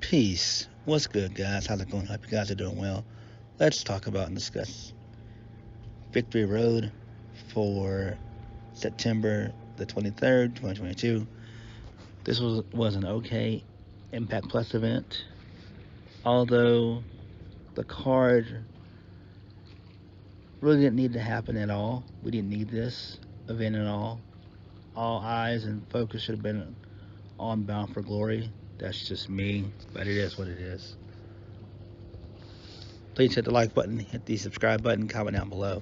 Peace. What's good, guys? How's it going? Hope you guys are doing well. Let's talk about and discuss Victory Road for September the 23rd, 2022. This was an okay Impact Plus event, although the card really didn't need to happen at all. We didn't need this event at all. All eyes and focus should have been on Bound for Glory. That's just me, but it is what it is. Please hit the like button, hit the subscribe button, comment down below.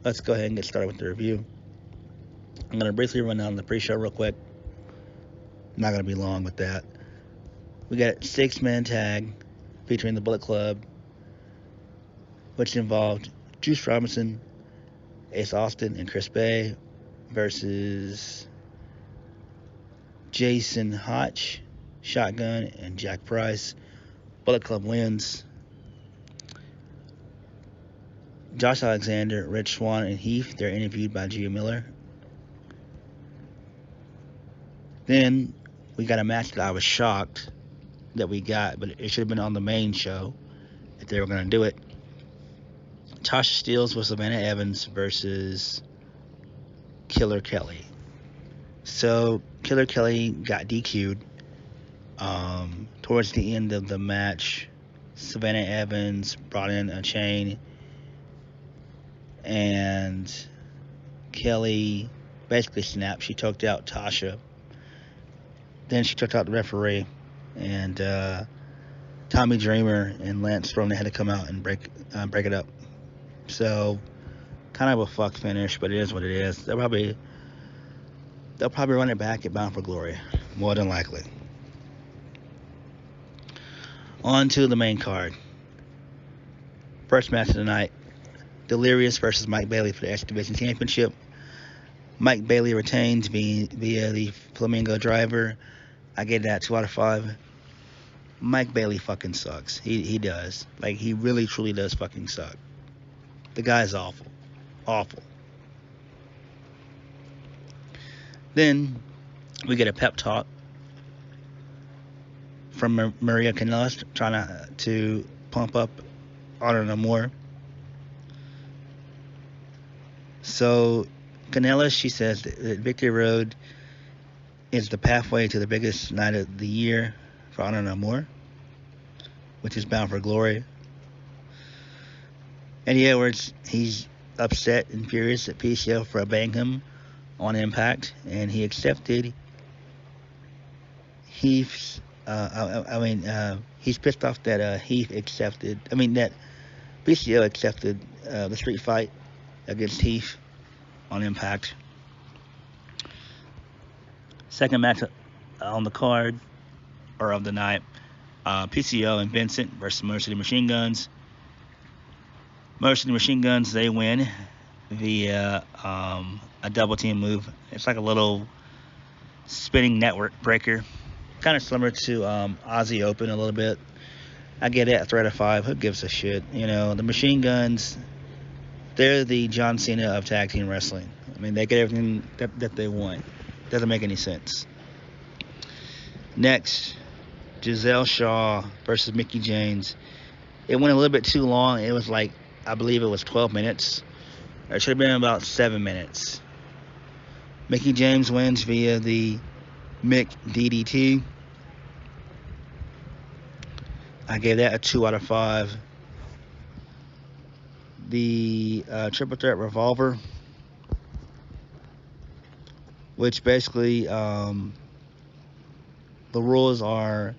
Let's go ahead and get started with the review. I'm going to briefly run down the pre-show real quick. Not going to be long with that. We got a 6-man tag featuring the Bullet Club, which involved Juice Robinson, Ace Austin, and Chris Bay versus Jason Hotch, Shotgun, and Jack Price. Bullet Club wins. Josh Alexander, Rich Swann, and Heath, they're interviewed by Gia Miller. Then we got a match that I was shocked that we got, but it should have been on the main show if they were going to do it. Tasha Steelz with Savannah Evans versus Killer Kelly. So Killer Kelly got DQ'd. Towards the end of the match, Savannah Evans brought in a chain, and Kelly basically snapped. She choked out Tasha. Then she choked out the referee, and Tommy Dreamer and Lance Storm, they had to come out and break it up. So kind of a fuck finish, but it is what it is. They'll probably run it back at Bound for Glory, more than likely. On to the main card. First match of the night, Delirious versus Mike Bailey for the X Division Championship. Mike Bailey retains via the Flamingo Driver. I gave that 2 out of 5. Mike Bailey fucking sucks. He does. Like, he really, truly does fucking suck. The guy's awful. Awful. Then we get a pep talk from Maria Kanellis trying to pump up Honor No More. So Kanellis, she says that Victory Road is the pathway to the biggest night of the year for Honor No More, which is Bound for Glory. Eddie Edwards, he's upset and furious at PCO for obeying him on Impact, and he accepted Heath's. He's pissed off that that PCO accepted the street fight against Heath on Impact. Second match on the card, or of the night, PCO and Vincent versus Motor City Machine Guns. Motor City Machine Guns, they win via a double team move. It's like a little spinning network breaker, kind of similar to Aussie Open a little bit. I get it, 3 out of 5. Who gives a shit? You know, the Machine Guns, they're the John Cena of tag team wrestling. I mean, they get everything that they want. Doesn't make any sense. Next, Giselle Shaw versus Mickie James. It went a little bit too long. It was like, I believe it was 12 minutes. Or it should have been about 7 minutes. Mickie James wins via the Mick DDT. I gave that a 2 out of 5. The Triple Threat Revolver, which basically the rules are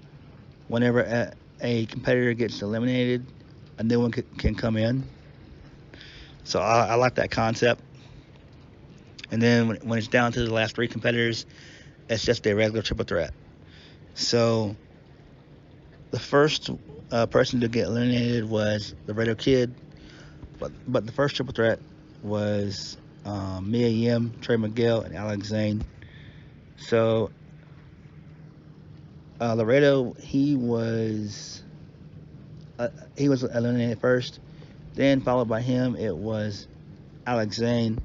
whenever a competitor gets eliminated, a new one can come in. So I like that concept. And then when it's down to the last 3 competitors, it's just a regular triple threat. So the first person to get eliminated was the Radio Kid, but the first triple threat was Mia Yim, Trey Miguel, and Alex Zane. So Laredo, he was eliminated first. Then followed by him, it was Alex Zane.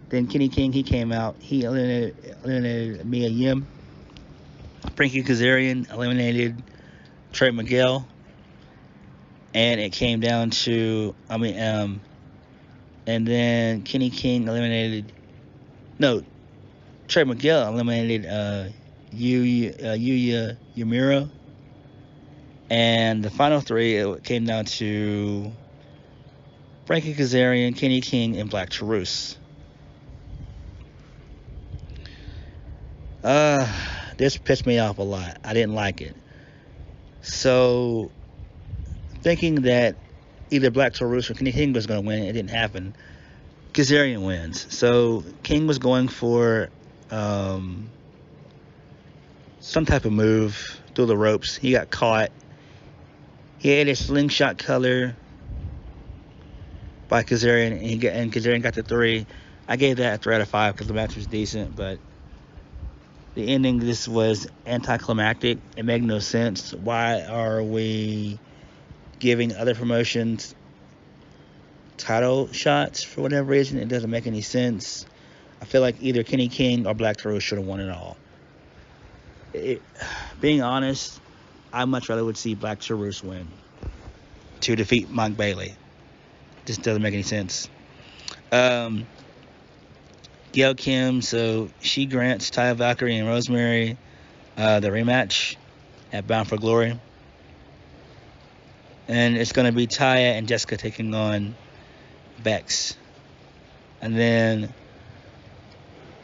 Then Kenny King, he came out. He eliminated Mia Yim. Frankie Kazarian eliminated Trey Miguel, and it came down to and then Kenny King eliminated. No, Trey Miguel eliminated Yuya Yamura. And the final three, it came down to Frankie Kazarian, Kenny King, and Black Taurus. This pissed me off a lot. I didn't like it. So, thinking that either Black Taurus or Kenny King was going to win, it didn't happen. Kazarian wins. So, King was going for some type of move through the ropes. He got caught. He had a slingshot color by Kazarian, and Kazarian got the 3. I gave that a 3 out of 5 because the match was decent, but the ending, this was anticlimactic. It made no sense. Why are we giving other promotions title shots for whatever reason? It doesn't make any sense. I feel like either Kenny King or Black Taurus should have won it all. Being honest, I much rather would see Black Taurus win to defeat Mike Bailey. Just doesn't make any sense. Gail Kim, so she grants Taya Valkyrie and Rosemary the rematch at Bound for Glory. And it's going to be Taya and Jessica taking on Vex. And then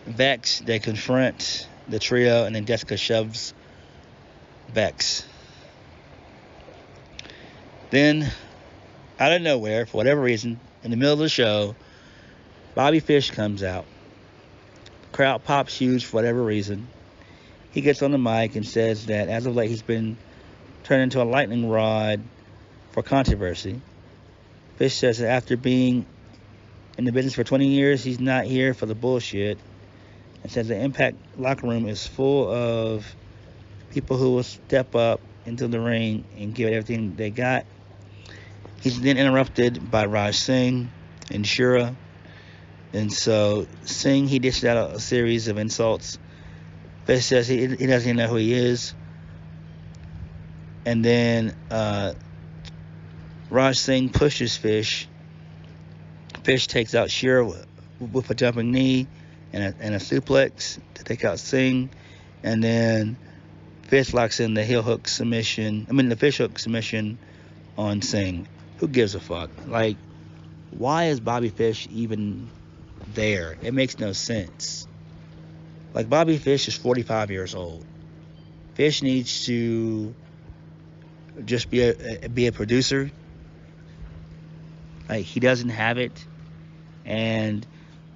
Vex, they confront the trio, and then Jessica shoves Vex. Then, out of nowhere, for whatever reason, in the middle of the show, Bobby Fish comes out. Crowd pops huge for whatever reason. He gets on the mic and says that as of late he's been turned into a lightning rod for controversy. Fish says that after being in the business for 20 years, he's not here for the bullshit. And says the Impact locker room is full of people who will step up into the ring and give it everything they got. He's then interrupted by Raj Singh and Shera. And so Singh, he dished out a series of insults. Fish says he doesn't even know who he is. And then Raj Singh pushes Fish. Fish takes out Shera with a jumping knee and a suplex to take out Singh. And then Fish locks in the the fish hook submission on Singh. Who gives a fuck? Like, why is Bobby Fish even there? It makes no sense. Like, Bobby Fish is 45 years old. Fish needs to just be a producer. Like, he doesn't have it, and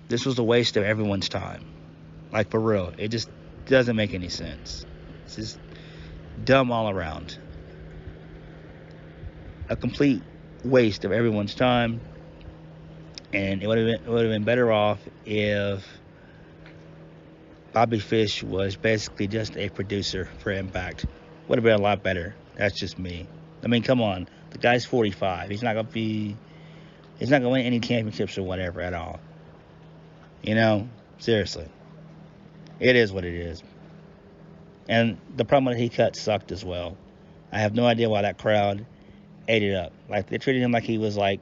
this was a waste of everyone's time. Like, for real, it just doesn't make any sense. It's just dumb all around. A complete waste of everyone's time. And it would have been better off if Bobby Fish was basically just a producer for Impact. Would have been a lot better. That's just me. I mean, come on. The guy's 45. He's not gonna win any championships or whatever at all. You know, seriously. It is what it is. And the promo that he cut sucked as well. I have no idea why that crowd ate it up. Like, they treated him like he was like,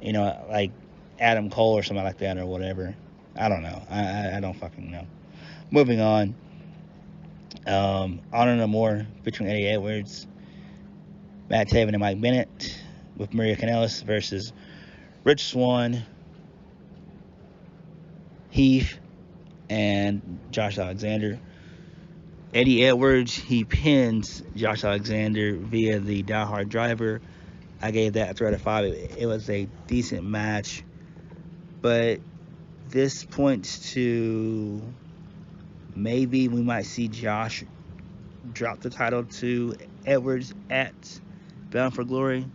you know, like Adam Cole or something like that or whatever. I don't know. I don't fucking know. Moving on. Honor No More featuring Eddie Edwards, Matt Taven, and Mike Bennett with Maria Kanellis versus Rich Swann, Heath, and Josh Alexander. Eddie Edwards, he pins Josh Alexander via the Die Hard Driver. I gave that a 3 out of 5. It was a decent match, but this points to maybe we might see Josh drop the title to Edwards at Bound for Glory.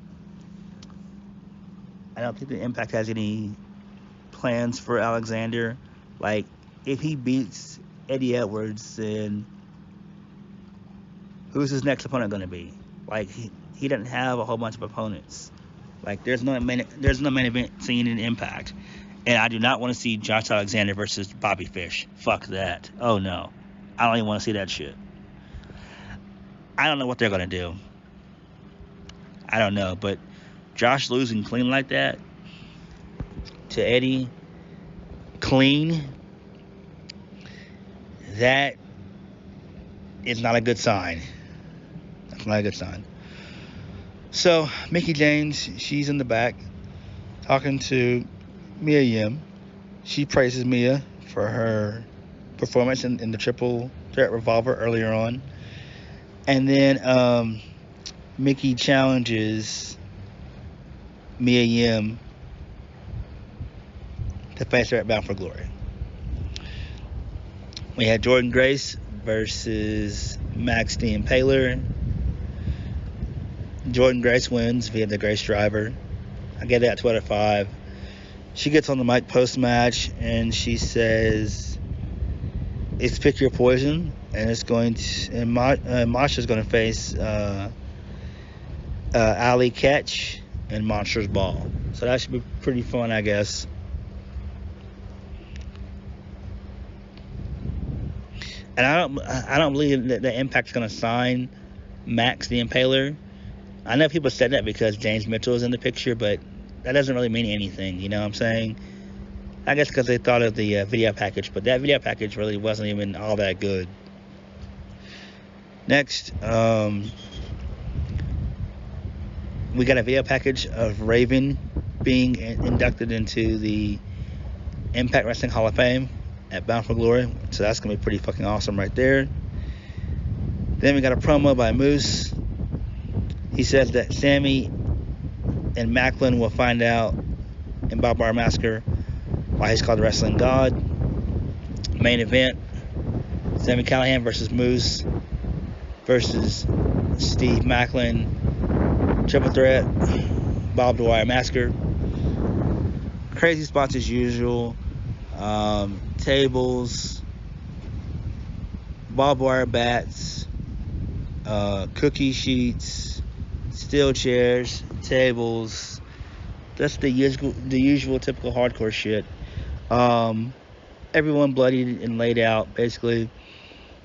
I don't think the Impact has any plans for Alexander. Like, if he beats Eddie Edwards, then who's his next opponent going to be? Like, he doesn't have a whole bunch of opponents. Like, there's no main event scene in Impact. And I do not want to see Josh Alexander versus Bobby Fish. Fuck that. Oh, no. I don't even want to see that shit. I don't know what they're gonna do. I don't know, but Josh losing clean like that to Eddie, clean, that is not a good sign. That's not a good sign. So Mickie James, she's in the back talking to Mia Yim. She praises Mia for her performance in the triple threat revolver earlier on. And then Mickie challenges Mia Yim to face her at Bound for Glory. We had Jordynne Grace versus Max the Impaler. Jordynne Grace wins via the Grace Driver. I get that 2 out of 5. She gets on the mic post-match and she says, "It's pick your poison," and it's going to, and Masha's going to face Ali Catch and Monsters Ball. So that should be pretty fun, I guess. And I don't believe that the Impact's going to sign Max the Impaler. I know people said that because James Mitchell is in the picture, but that doesn't really mean anything. You know what I'm saying? I guess because they thought of the video package, but that video package really wasn't even all that good. Next, we got a video package of Raven being inducted into the Impact Wrestling Hall of Fame at Bound for Glory. So that's going to be pretty fucking awesome right there. Then we got a promo by Moose. He says that Sammy and Maclin will find out in Bob Bar Massacre why he's called the Wrestling God. Main event, Sami Callihan versus Moose versus Steve Maclin. Triple threat, Bob Wire Massacre. Crazy spots as usual. Tables, barbed wire bats, cookie sheets, steel chairs, tables. That's the usual typical hardcore shit. Everyone bloodied and laid out, basically.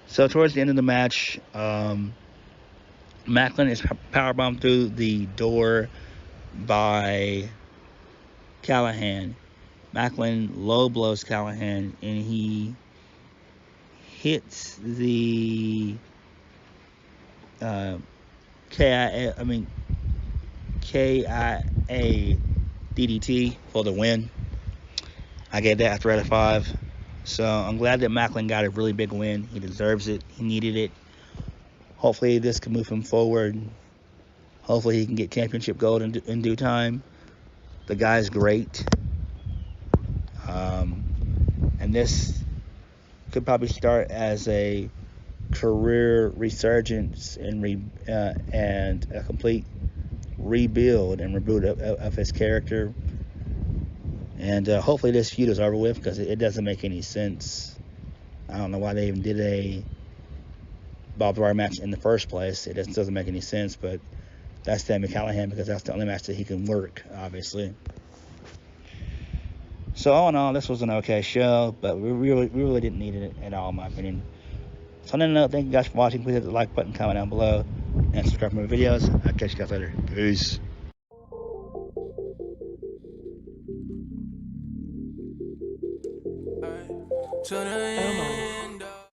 So towards the end of the match, Maclin is powerbombed through the door by Callahan. Maclin low blows Callahan, and he hits the KIA DDT for the win. I gave that a 3 out of 5. So I'm glad that Maclin got a really big win. He deserves it. He needed it. Hopefully this can move him forward. Hopefully he can get championship gold in due time. The guy's great. And this could probably start as a career resurgence and a complete rebuild and reboot of his character. And hopefully this feud is over with, because it doesn't make any sense. I don't know why they even did a Bob Wire match in the first place. It just doesn't make any sense, but that's Sami Callihan, because that's the only match that he can work, obviously. So all in all, this was an okay show, but we really didn't need it at all, in my opinion. So on that note, thank you guys for watching. Please hit the like button, comment down below, and subscribe for more videos. I'll catch you guys later. Peace. To the end.